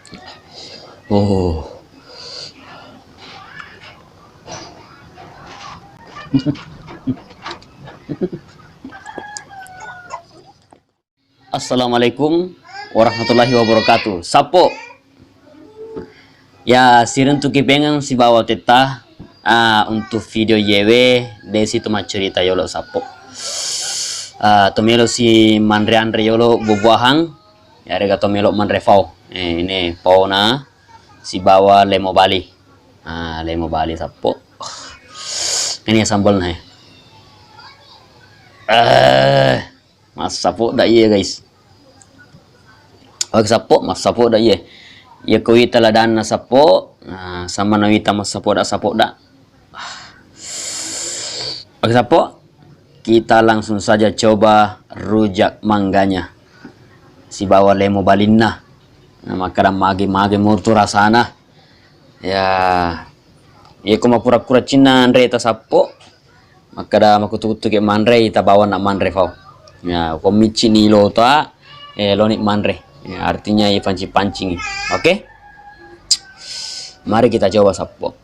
Oh. Assalamualaikum warahmatullahi wabarakatuh. Sapo ya siren tu kipengang si bawa teta untuk video yewe desi tu cerita yolo sapo. Tomelo si manre andre yolo bubuahang ya rega tomelo manre fau. Ini pau na si bawa lemo bali. Lemo bali sapo. Ini sambal nih. Mas sapo dah iya guys. Oke sapo mas sapo dah iya. Ya kuita ladan na sapo sama nawita mas sapo dah. Oke sapo, kita langsung saja coba rujak mangganya. Si bawa lemo balinna. Makaram mage murtu rasana. Ya, ya kuma pura-pura cina andre ta sapo. Makada makutu-kutu ke manre ita bawa nak manre fau. Ya, komici ni lo ta lonik manre. Ya, artinya ya pancing-pancing. Oke? Mari kita coba sapo.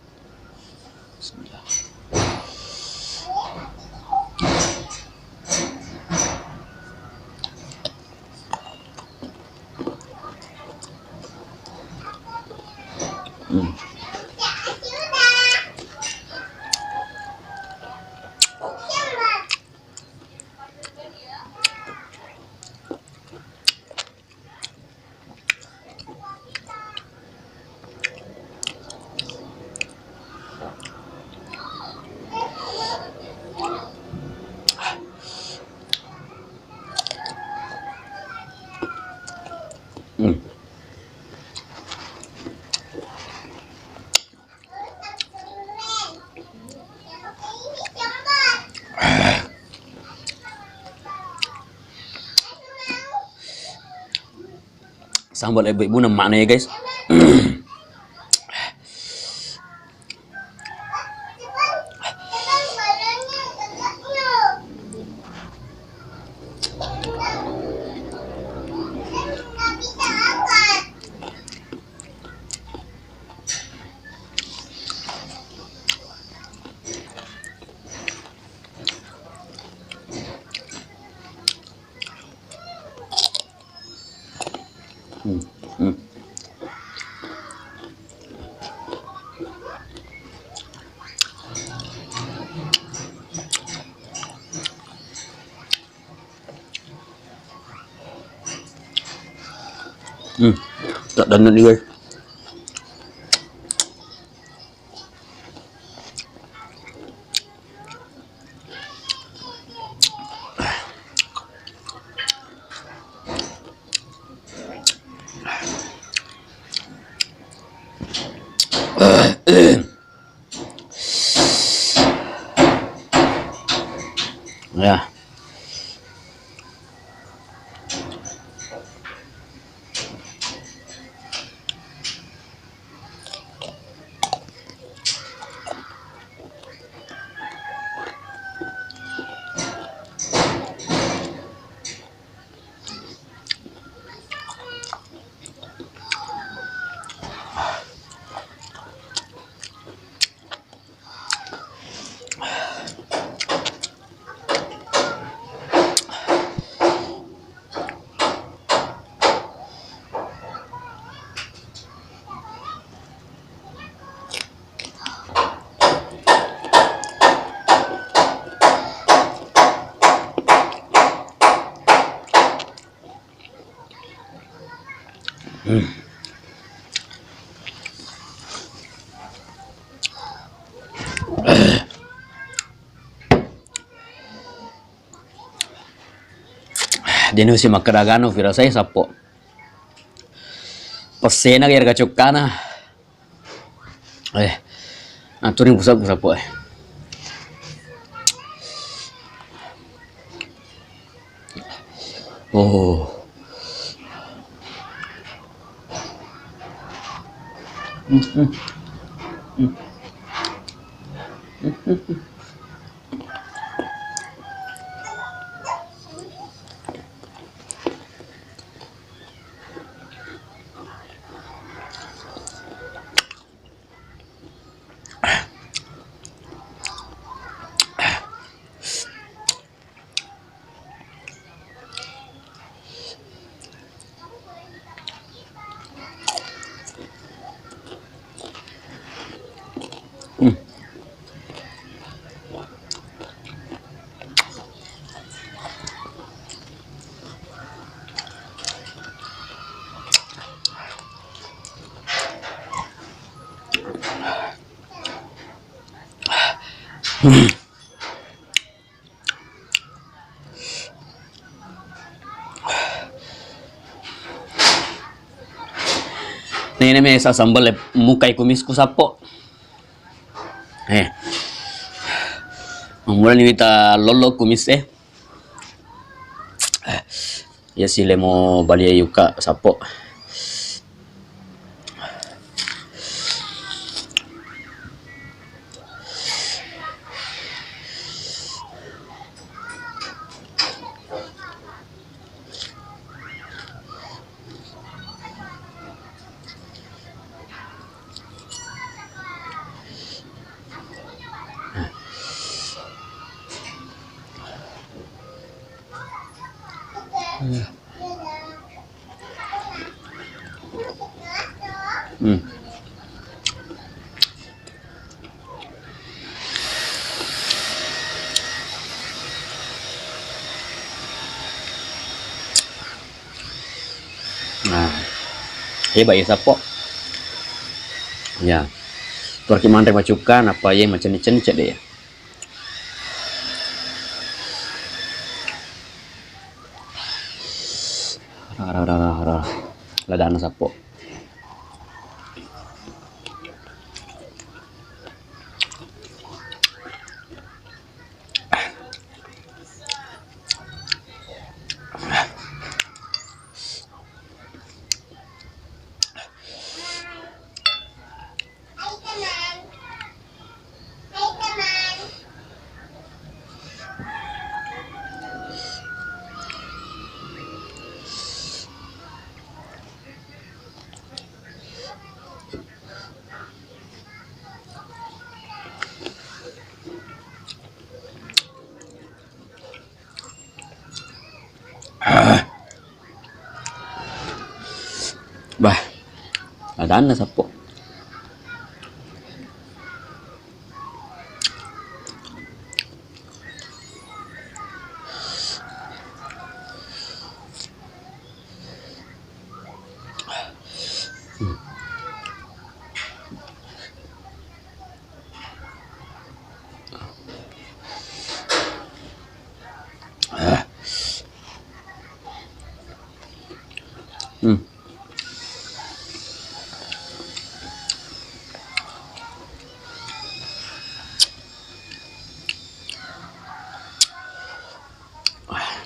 Sambal ibu-ibu mana ya guys. Tak dan nih guys. Ya. Dino si makaragano vira saya sapo. Pasena kaya kacukana. Aturin pusat ko sapo Oh. Ini may sasambal mukay kumis ko sapo. Mula ni kita lolo kumis ya sile mo balia yuka sapo. Nah, hebat ya sapo. Ya, tuarki mantre macukan apa ya macam ni cek deh ya. Ladana sapo. Bah, ladana sapo.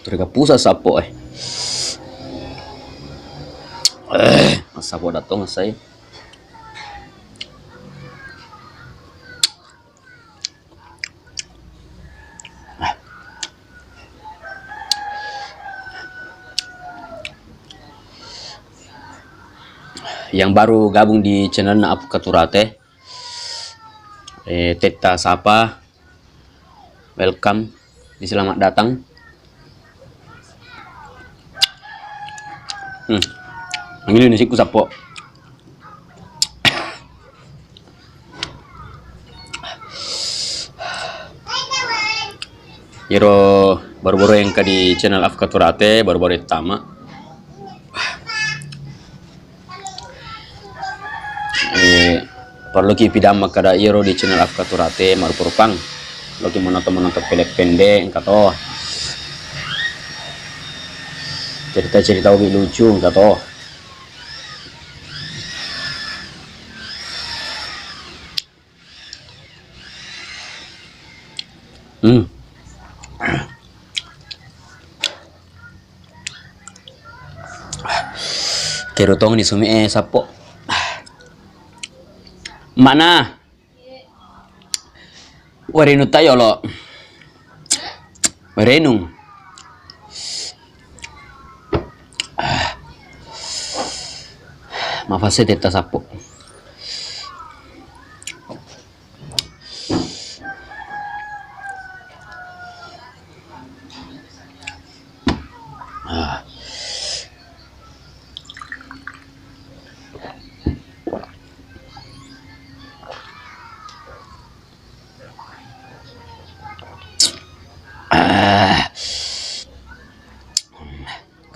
Terga pusa sapo sapo datang saya. Yang baru gabung di channel Apkaturate, Teta Sapa, welcome, selamat datang. Ang ini nasi ku sapo. Yero baru-baru yang di channel Apkaturate baru-baru pertama. Perlu ki pidam makada yero di channel Apkaturate marupang. Loki menonton pelek pendek kato. Cerita-cerita lebih lucu kato. Kerutong ni sumi sapo. Mana? Warenu tayo lo. Warenu. Mafase teta sapo.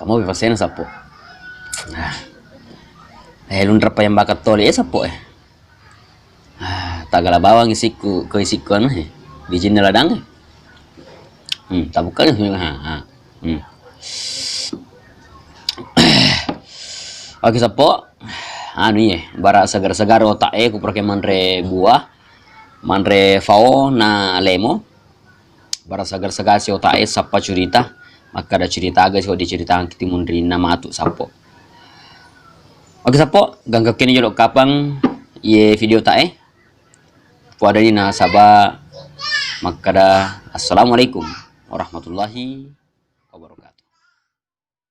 Kamu bipasin sapo. Luntra pa yang bakat toli sapo. Tagala bawang isiku ko isiku ano Bijin na ladang. Tabukan ha. Oke sapo. Anu ye, bara segar-segar otak kuprake manre buah, manre fao na lemo. Bara segar-segar si otak sapa cerita, maka ada cerita agak sih diceritakan kita mundri nama atu sapo. Oke sapo, ganggap kini jodok kapang ye video tae. Puada na saba makada assalamualaikum warahmatullahi wabarakatuh.